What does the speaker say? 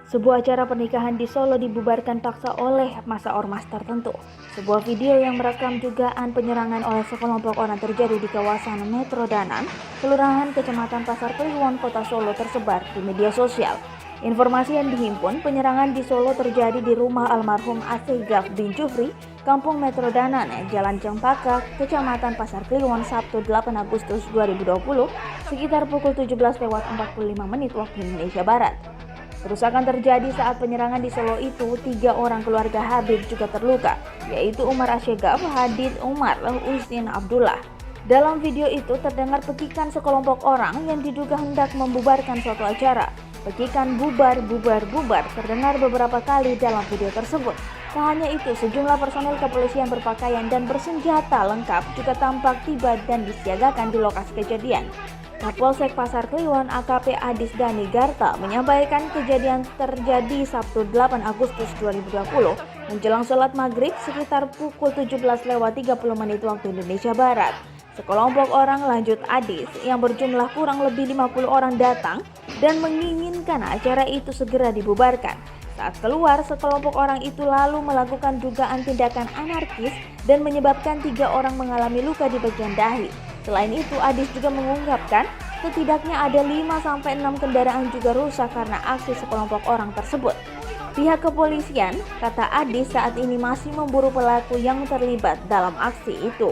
Sebuah acara pernikahan di Solo dibubarkan paksa oleh massa ormas tertentu. Sebuah video yang merekam dugaan penyerangan oleh sekelompok orang terjadi di kawasan Metro Danan, Kelurahan Kecamatan Pasar Kliwon, Kota Solo tersebar di media sosial. Informasi yang dihimpun, penyerangan di Solo terjadi di rumah almarhum Asegaf bin Jufri, Kampung Metro Danan, Jalan Cempaka, Kecamatan Pasar Kliwon, Sabtu 8 Agustus 2020, sekitar pukul 17:45 waktu Indonesia Barat. Kerusakan terjadi saat penyerangan di Solo itu. 3 orang keluarga Habib juga terluka, yaitu Umar Asyegaf, Hadid Umar, Usin Abdullah. Dalam video itu terdengar pekikan sekelompok orang yang diduga hendak membubarkan suatu acara. Pekikan bubar, bubar, bubar terdengar beberapa kali dalam video tersebut. Tak hanya itu, sejumlah personel kepolisian berpakaian dan bersenjata lengkap juga tampak tiba dan disiagakan di lokasi kejadian. Kapolsek Pasar Kliwon AKP Adis Dani Garta menyampaikan kejadian terjadi Sabtu 8 Agustus 2020 menjelang sholat maghrib sekitar pukul 17:30 waktu Indonesia Barat. Sekelompok orang, lanjut Adis, yang berjumlah kurang lebih 50 orang datang dan menginginkan acara itu segera dibubarkan. Saat keluar, sekelompok orang itu lalu melakukan dugaan tindakan anarkis dan menyebabkan 3 orang mengalami luka di bagian dahi. Selain itu, Adis juga mengungkapkan setidaknya ada 5-6 kendaraan juga rusak karena aksi sekelompok orang tersebut. Pihak kepolisian, kata Adis, saat ini masih memburu pelaku yang terlibat dalam aksi itu.